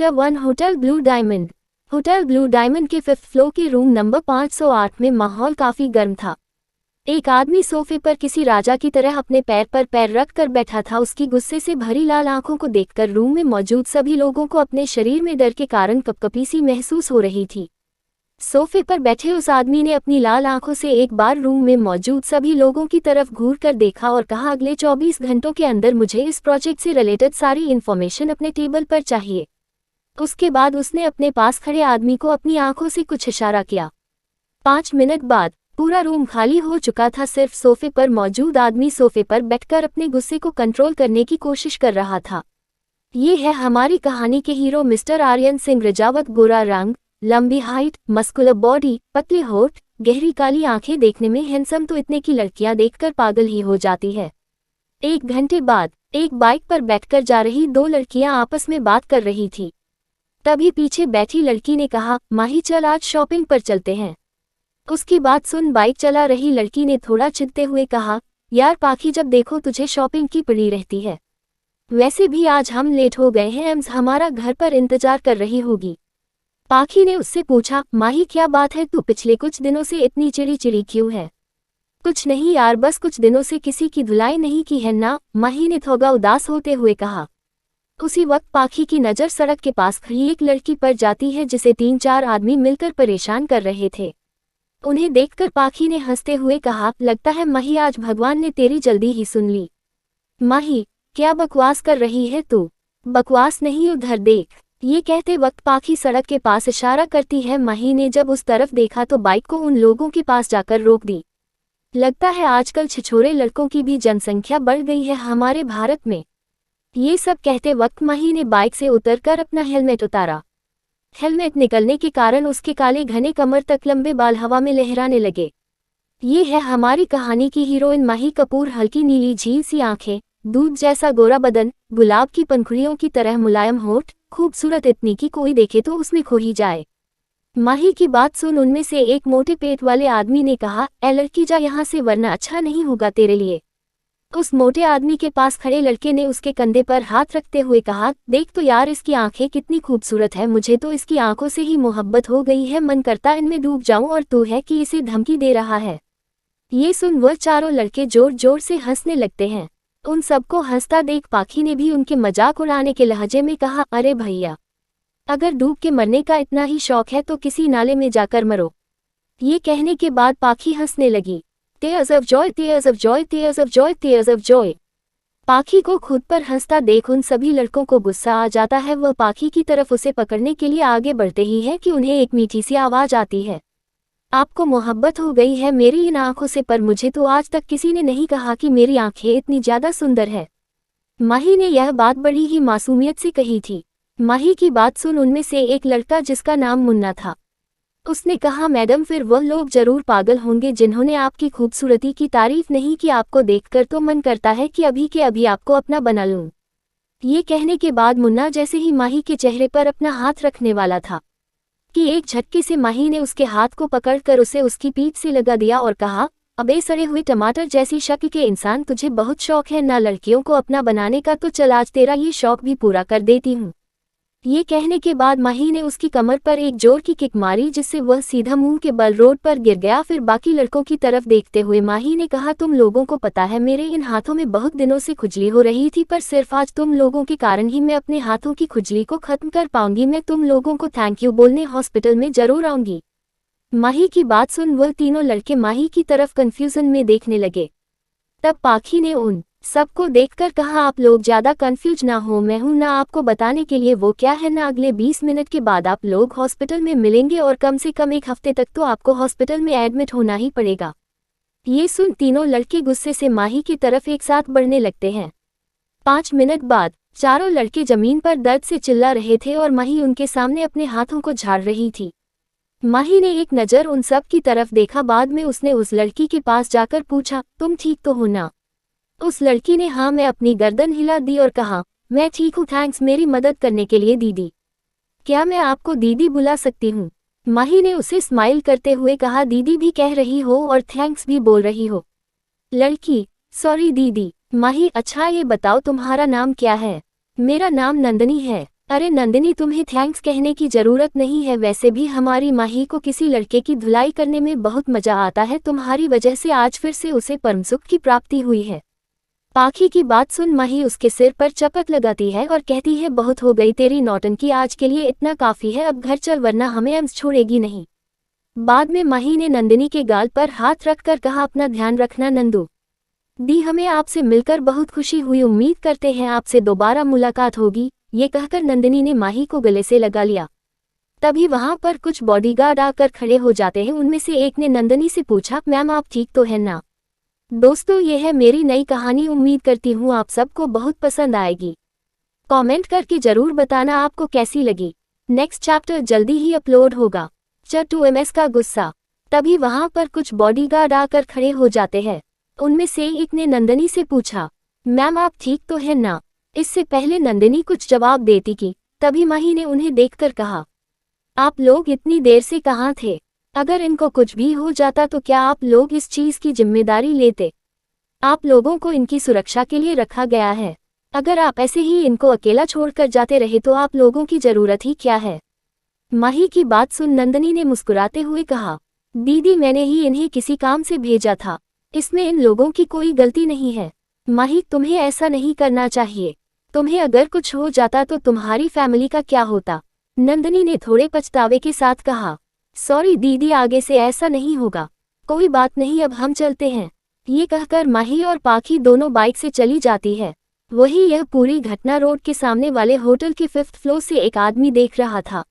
Mister one hotel blue diamond. Hotel blue diamond के 5th floor के room number 508 में माहौल काफी गर्म था। एक आदमी सोफे पर किसी राजा की तरह अपने पैर पर पैर रख कर बैठा था। उसकी गुस्से से भरी लाल आंखों को देखकर रूम में मौजूद सभी लोगों को अपने शरीर में डर के कारण कपकपी सी महसूस हो रही थी। सोफे पर बैठे उस आदमी ने अपनी लाल आंखों से एक बार रूम में मौजूद सभी लोगों की तरफ घूर कर देखा और कहा, अगले 24 घंटों के अंदर मुझे इस प्रोजेक्ट से रिलेटेड सारी इन्फॉर्मेशन अपने टेबल पर चाहिए। उसके बाद उसने अपने पास खड़े आदमी को अपनी आंखों से कुछ इशारा किया। 5 मिनट बाद पूरा रूम खाली हो चुका था। सिर्फ सोफे पर मौजूद आदमी सोफे पर बैठकर अपने गुस्से को कंट्रोल करने की कोशिश कर रहा था। ये है हमारी कहानी के हीरो मिस्टर आर्यन सिंह रजावत। गोरा रंग, लंबी हाइट, मस्कुलर बॉडी, पतले होठ, गहरी काली आंखें, देखने में हैंडसम तो इतने की लड़कियां देखकर पागल ही हो जाती है। 1 घंटे बाद एक बाइक पर बैठकर जा रही 2 लड़कियां आपस में बात कर रही थी। तभी पीछे बैठी लड़की ने कहा, माही चल आज शॉपिंग पर चलते हैं। उसकी बात सुन बाइक चला रही लड़की ने थोड़ा चिढ़ते हुए कहा, यार पाखी, जब देखो तुझे शॉपिंग की पड़ी रहती है। वैसे भी आज हम लेट हो गए हैं, एम्स हमारा घर पर इंतजार कर रही होगी। पाखी ने उससे पूछा, माही क्या बात है, तू पिछले कुछ दिनों से इतनी चिड़ी क्यों है? कुछ नहीं यार, बस कुछ दिनों से किसी की धुलाई नहीं की है ना, माही ने थोड़ा उदास होते हुए कहा। उसी वक्त पाखी की नज़र सड़क के पास खड़ी एक लड़की पर जाती है जिसे 3-4 आदमी मिलकर परेशान कर रहे थे। उन्हें देखकर पाखी ने हंसते हुए कहा, लगता है माही आज भगवान ने तेरी जल्दी ही सुन ली। माही क्या बकवास कर रही है तू? बकवास नहीं, उधर देख। ये कहते वक्त पाखी सड़क के पास इशारा करती है। माही ने जब उस तरफ देखा तो बाइक को उन लोगों के पास जाकर रोक दी। लगता है आजकल छिछोरे लड़कों की भी जनसंख्या बढ़ गई है हमारे भारत में। ये सब कहते वक्त माही ने बाइक से उतरकर अपना हेलमेट उतारा। हेलमेट निकलने के कारण उसके काले घने कमर तक लंबे बाल हवा में लहराने लगे। ये है हमारी कहानी की हीरोइन माही कपूर। हल्की नीली झील सी आंखें, दूध जैसा गोरा बदन, गुलाब की पंखुड़ियों की तरह मुलायम होठ, खूबसूरत इतनी कि कोई देखे तो उसमें खो ही जाए। माही की बात सुन उनमें से एक मोटे पेट वाले आदमी ने कहा, ए लड़की जा यहाँ से वरना अच्छा नहीं होगा तेरे लिए। उस मोटे आदमी के पास खड़े लड़के ने उसके कंधे पर हाथ रखते हुए कहा, देख तो यार इसकी आंखें कितनी खूबसूरत है, मुझे तो इसकी आंखों से ही मोहब्बत हो गई है, मन करता इनमें डूब जाऊं और तू है कि इसे धमकी दे रहा है। ये सुन वह चारों लड़के जोर जोर से हंसने लगते हैं। उन सबको हंसता देख पाखी ने भी उनके मजाक उड़ाने के लहजे में कहा, अरे भैया, अगर डूब के मरने का इतना ही शौक है तो किसी नाले में जाकर मरो। ये कहने के बाद पाखी हंसने लगी। Tears of joy, tears of joy, tears of joy, tears of joy। पाखी को खुद पर हंसता देख उन सभी लड़कों को गुस्सा आ जाता है। वह पाखी की तरफ उसे पकड़ने के लिए आगे बढ़ते ही है कि उन्हें एक मीठी सी आवाज आती है, आपको मोहब्बत हो गई है मेरी इन आंखों से, पर मुझे तो आज तक किसी ने नहीं कहा कि मेरी आंखें इतनी ज्यादा सुंदर है। माही ने यह बात बड़ी ही मासूमियत से कही थी। माही की बात सुन उनमें से एक लड़का जिसका नाम मुन्ना था, उसने कहा, मैडम फिर वह लोग जरूर पागल होंगे जिन्होंने आपकी खूबसूरती की तारीफ नहीं की। आपको देखकर तो मन करता है कि अभी के अभी आपको अपना बना लूं। ये कहने के बाद मुन्ना जैसे ही माही के चेहरे पर अपना हाथ रखने वाला था कि एक झटके से माही ने उसके हाथ को पकड़कर उसे उसकी पीठ से लगा दिया और कहा, अबे सड़े हुए टमाटर जैसी शक्ल के इंसान, तुझे बहुत शौक है ना लड़कियों को अपना बनाने का, तो चल आज तेरा ये शौक भी पूरा कर देती हूँ। ये कहने के बाद माही ने उसकी कमर पर एक जोर की किक मारी जिससे वह सीधा मुंह के बल रोड पर गिर गया। फिर बाकी लड़कों की तरफ देखते हुए माही ने कहा, तुम लोगों को पता है मेरे इन हाथों में बहुत दिनों से खुजली हो रही थी, पर सिर्फ आज तुम लोगों के कारण ही मैं अपने हाथों की खुजली को खत्म कर पाऊंगी। मैं तुम लोगों को थैंक यू बोलने हॉस्पिटल में जरूर आऊंगी। माही की बात सुन वह तीनों लड़के माही की तरफ कंफ्यूजन में देखने लगे। तब पाखी ने उन सबको देखकर कहा, आप लोग ज्यादा कंफ्यूज ना हो, मैं हूं ना आपको बताने के लिए वो क्या है ना। अगले 20 मिनट के बाद आप लोग हॉस्पिटल में मिलेंगे और कम से कम 1 हफ्ते तक तो आपको हॉस्पिटल में एडमिट होना ही पड़ेगा। ये सुन तीनों लड़के गुस्से से माही की तरफ एक साथ बढ़ने लगते हैं। 5 मिनट बाद चारों लड़के जमीन पर दर्द से चिल्ला रहे थे और माही उनके सामने अपने हाथों को झाड़ रही थी। माही ने एक नज़र उन सब की तरफ देखा, बाद में उसने उस लड़की के पास जाकर पूछा, तुम ठीक तो हो ना? उस लड़की ने हाँ में अपनी गर्दन हिला दी और कहा, मैं ठीक हूँ, थैंक्स मेरी मदद करने के लिए दीदी। क्या मैं आपको दीदी बुला सकती हूँ? माही ने उसे स्माइल करते हुए कहा, दीदी भी कह रही हो और थैंक्स भी बोल रही हो। लड़की, सॉरी दीदी। माही, अच्छा ये बताओ तुम्हारा नाम क्या है? मेरा नाम नंदनी है। अरे नंदिनी, तुम्हें थैंक्स कहने की जरूरत नहीं है, वैसे भी हमारी माही को किसी लड़के की धुलाई करने में बहुत मजा आता है, तुम्हारी वजह से आज फिर से उसे परमसुख की प्राप्ति हुई है। पाखी की बात सुन माही उसके सिर पर चपत लगाती है और कहती है, बहुत हो गई तेरी नौटंकी, आज के लिए इतना काफी है, अब घर चल वरना हमें अम्स छोड़ेगी नहीं। बाद में माही ने नंदिनी के गाल पर हाथ रखकर कहा, अपना ध्यान रखना नंदू दी, हमें आपसे मिलकर बहुत खुशी हुई, उम्मीद करते हैं आपसे दोबारा मुलाकात होगी। ये कहकर नंदिनी ने माही को गले से लगा लिया। तभी वहां पर कुछ बॉडीगार्ड आकर खड़े हो जाते हैं। उनमें से एक ने नंदिनी से पूछा, मैम आप ठीक तो है ना? दोस्तों, ये है मेरी नई कहानी, उम्मीद करती हूँ आप सबको बहुत पसंद आएगी। कमेंट करके जरूर बताना आपको कैसी लगी। नेक्स्ट चैप्टर जल्दी ही अपलोड होगा। चटू का गुस्सा। तभी वहां पर कुछ बॉडीगार्ड आकर खड़े हो जाते हैं। उनमें से एक ने नंदिनी से पूछा, मैम आप ठीक तो है ना? इससे पहले नंदिनी कुछ जवाब देती कि तभी माही ने उन्हें देखकर कहा, आप लोग इतनी देर से कहाँ थे? अगर इनको कुछ भी हो जाता तो क्या आप लोग इस चीज की जिम्मेदारी लेते? आप लोगों को इनकी सुरक्षा के लिए रखा गया है। अगर आप ऐसे ही इनको अकेला छोड़कर जाते रहे तो आप लोगों की जरूरत ही क्या है? माही की बात सुन नंदिनी ने मुस्कुराते हुए कहा, दीदी मैंने ही इन्हें किसी काम से भेजा था, इसमें इन लोगों की कोई गलती नहीं है। माही, तुम्हें ऐसा नहीं करना चाहिए। तुम्हें अगर कुछ हो जाता तो तुम्हारी फैमिली का क्या होता? नंदिनी ने थोड़े पछतावे के साथ कहा, सॉरी दीदी, आगे से ऐसा नहीं होगा। कोई बात नहीं, अब हम चलते हैं। ये कहकर माही और पाखी दोनों बाइक से चली जाती है। वही यह पूरी घटना रोड के सामने वाले होटल के 5th फ्लोर से एक आदमी देख रहा था।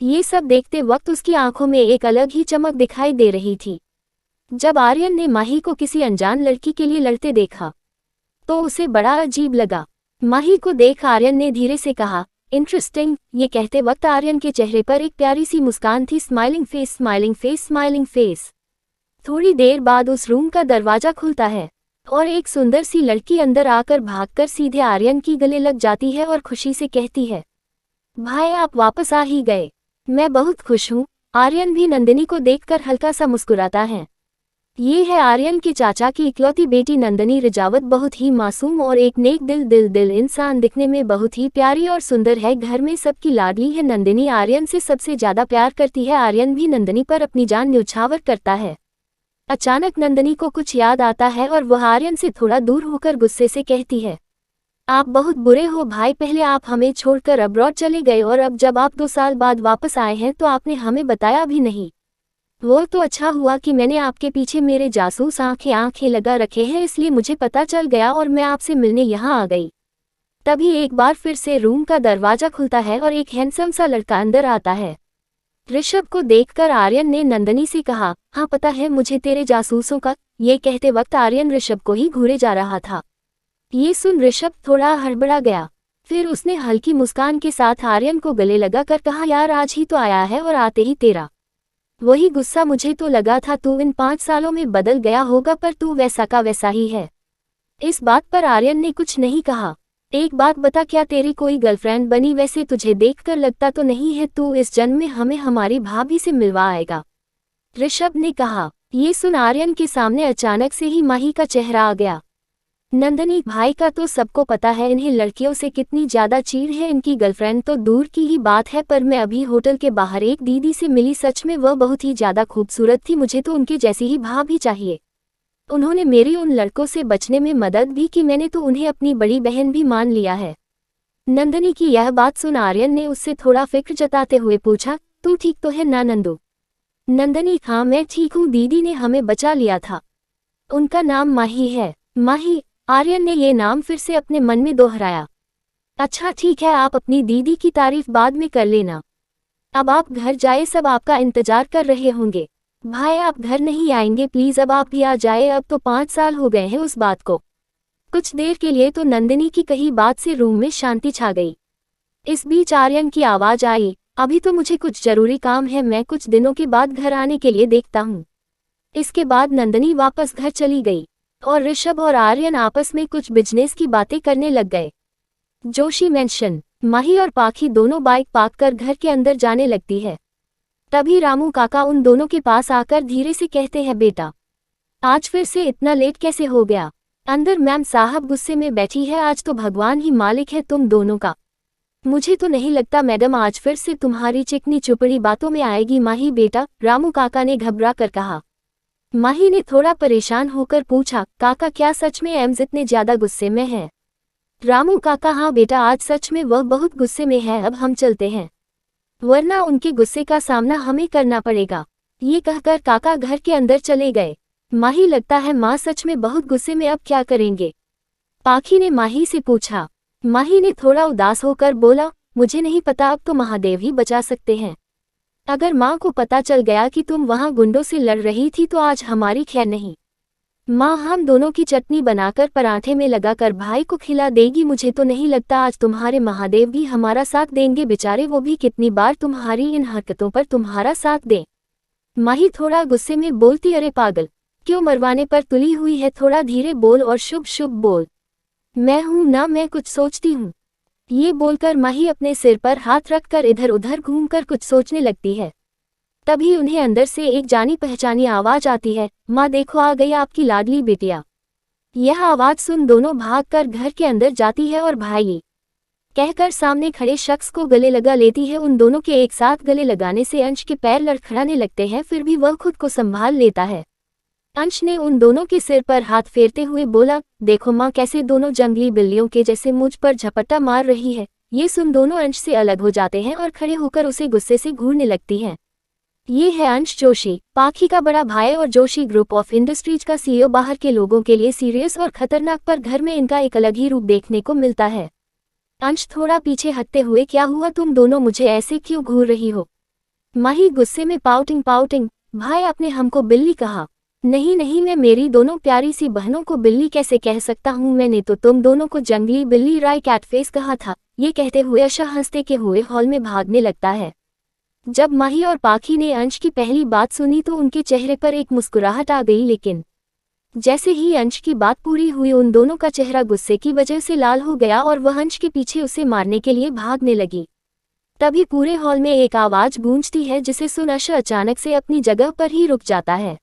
ये सब देखते वक्त उसकी आंखों में एक अलग ही चमक दिखाई दे रही थी। जब आर्यन ने माही को किसी अनजान लड़की के लिए लड़ते देखा तो उसे बड़ा अजीब लगा। माही को देख आर्यन ने धीरे से कहा, इंटरेस्टिंग। ये कहते वक्त आर्यन के चेहरे पर एक प्यारी सी मुस्कान थी। Smiling face, smiling face, smiling face. थोड़ी देर बाद उस रूम का दरवाजा खुलता है और एक सुंदर सी लड़की अंदर आकर भागकर सीधे आर्यन की गले लग जाती है और खुशी से कहती है, भाई आप वापस आ ही गए, मैं बहुत खुश हूँ। आर्यन भी नंदिनी को देखकर हल्का सा मुस्कुराता है। ये है आर्यन के चाचा की इकलौती बेटी नंदिनी रिजावत, बहुत ही मासूम और एक नेक दिल इंसान, दिखने में बहुत ही प्यारी और सुंदर है, घर में सबकी लाडली है। नंदिनी आर्यन से सबसे ज्यादा प्यार करती है। आर्यन भी नंदिनी पर अपनी जान न्यौछावर करता है। अचानक नंदिनी को कुछ याद आता है और वह आर्यन से थोड़ा दूर होकर गुस्से से कहती है, आप बहुत बुरे हो भाई, पहले आप हमें छोड़कर अब्रॉड चले गए और अब जब आप 2 साल बाद वापस आए हैं तो आपने हमें बताया भी नहीं। वो तो अच्छा हुआ कि मैंने आपके पीछे मेरे जासूस आंखें लगा रखे हैं, इसलिए मुझे पता चल गया और मैं आपसे मिलने यहाँ आ गई। तभी एक बार फिर से रूम का दरवाजा खुलता है और एक हैंडसम सा लड़का अंदर आता है। ऋषभ को देखकर आर्यन ने नंदिनी से कहा, हाँ पता है मुझे तेरे जासूसों का। ये कहते वक्त आर्यन ऋषभ को ही घूरे जा रहा था। ये सुन ऋषभ थोड़ा हड़बड़ा गया। फिर उसने हल्की मुस्कान के साथ आर्यन को गले लगाकर कहा, यार आज ही तो आया है और आते ही तेरा वही गुस्सा। मुझे तो लगा था तू इन 5 सालों में बदल गया होगा, पर तू वैसा का वैसा ही है। इस बात पर आर्यन ने कुछ नहीं कहा। एक बात बता, क्या तेरी कोई गर्लफ्रेंड बनी? वैसे तुझे देखकर लगता तो नहीं है तू इस जन्म में हमें हमारी भाभी से मिलवा आएगा, ऋषभ ने कहा। ये सुन आर्यन के सामने अचानक से ही माही का चेहरा आ गया। नंदिनी भाई का तो सबको पता है इन्हें लड़कियों से कितनी ज्यादा चीड़ है, इनकी गर्लफ्रेंड तो दूर की ही बात है, पर मैं अभी होटल के बाहर एक दीदी से मिली, सच में वह बहुत ही ज्यादा खूबसूरत थी, मुझे तो उनके जैसी ही भाभी चाहिए। उन्होंने मेरी उन लड़कों से बचने में मदद भी की, मैंने तो उन्हें अपनी बड़ी बहन भी मान लिया है। नंदिनी की यह बात सुन आर्यन ने उससे थोड़ा फिक्र जताते हुए पूछा, तू ठीक तो है ना नंदू? नंदिनी, हाँ मैं ठीक हूँ, दीदी ने हमें बचा लिया था। उनका नाम माही है। माही? आर्यन ने ये नाम फिर से अपने मन में दोहराया। अच्छा ठीक है, आप अपनी दीदी की तारीफ बाद में कर लेना। अब आप घर जाए, सब आपका इंतजार कर रहे होंगे। भाई आप घर नहीं आएंगे प्लीज, अब आप भी आ जाए, अब तो 5 साल हो गए हैं उस बात को। कुछ देर के लिए तो नंदिनी की कही बात से रूम में शांति छा गई। इस बीच आर्यन की आवाज आई, अभी तो मुझे कुछ जरूरी काम है, मैं कुछ दिनों के बाद घर आने के लिए देखता हूँ। इसके बाद नंदिनी वापस घर चली गई और ऋषभ और आर्यन आपस में कुछ बिजनेस की बातें करने लग गए। जोशी मेंशन। माही और पाखी दोनों बाइक पार्क कर घर के अंदर जाने लगती है। तभी रामू काका उन दोनों के पास आकर धीरे से कहते हैं, बेटा आज फिर से इतना लेट कैसे हो गया? अंदर मैम साहब गुस्से में बैठी है, आज तो भगवान ही मालिक है तुम दोनों का। मुझे तो नहीं लगता मैडम आज फिर से तुम्हारी चिकनी चुपड़ी बातों में आएगी माही बेटा, रामू काका ने घबरा कर कहा। माही ने थोड़ा परेशान होकर पूछा, काका क्या सच में एम्स इतने ज्यादा गुस्से में है? रामू काका हाँ बेटा, आज सच में वह बहुत गुस्से में है, अब हम चलते हैं वरना उनके गुस्से का सामना हमें करना पड़ेगा। ये कहकर काका घर के अंदर चले गए। माही लगता है माँ सच में बहुत गुस्से में, अब क्या करेंगे? पाखी ने माही से पूछा। माही ने थोड़ा उदास होकर बोला, मुझे नहीं पता, अब तो महादेव ही बचा सकते हैं। अगर माँ को पता चल गया कि तुम वहाँ गुंडों से लड़ रही थी तो आज हमारी खैर नहीं। माँ हम दोनों की चटनी बनाकर पराठे में लगाकर भाई को खिला देगी। मुझे तो नहीं लगता आज तुम्हारे महादेव भी हमारा साथ देंगे, बेचारे वो भी कितनी बार तुम्हारी इन हरकतों पर तुम्हारा साथ दें। माही थोड़ा गुस्से में बोलती, अरे पागल, क्यों मरवाने पर तुली हुई है, थोड़ा धीरे बोल और शुभ शुभ बोल। मैं हूं ना, मैं कुछ सोचती हूँ। ये बोलकर माही अपने सिर पर हाथ रखकर इधर उधर घूमकर कुछ सोचने लगती है। तभी उन्हें अंदर से एक जानी पहचानी आवाज आती है, माँ देखो आ गई आपकी लाडली बेटिया। यह आवाज सुन दोनों भागकर घर के अंदर जाती है और भाई कहकर सामने खड़े शख्स को गले लगा लेती है। उन दोनों के एक साथ गले लगाने से अंश के पैर लड़खड़ाने लगते हैं, फिर भी वह खुद को संभाल लेता है। अंश ने उन दोनों के सिर पर हाथ फेरते हुए बोला, देखो माँ कैसे दोनों जंगली बिल्लियों के जैसे मुझ पर झपट्टा मार रही है। ये सुन दोनों अंश से अलग हो जाते हैं और खड़े होकर उसे गुस्से से घूरने लगती हैं। ये है अंश जोशी, पाखी का बड़ा भाई और जोशी ग्रुप ऑफ इंडस्ट्रीज का सीईओ। बाहर के लोगों के लिए सीरियस और खतरनाक, पर घर में इनका एक अलग ही रूप देखने को मिलता है। अंश थोड़ा पीछे हटते हुए, क्या हुआ, तुम दोनों मुझे ऐसे क्यों घूर रही हो? माही गुस्से में पाउटिंग, भाई आपने हमको बिल्ली कहा। नहीं नहीं, मैं मेरी दोनों प्यारी सी बहनों को बिल्ली कैसे कह सकता हूँ, मैंने तो तुम दोनों को जंगली बिल्ली राय कैटफेस कहा था। ये कहते हुए अशा हंसते के हुए हॉल में भागने लगता है। जब माही और पाखी ने अंश की पहली बात सुनी तो उनके चेहरे पर एक मुस्कुराहट आ गई, लेकिन जैसे ही अंश की बात पूरी हुई उन दोनों का चेहरा गुस्से की वजह से लाल हो गया और वह अंश के पीछे उसे मारने के लिए भागने लगी। तभी पूरे हॉल में एक आवाज गूंजती है जिसे सुन अश अचानक से अपनी जगह पर ही रुक जाता है।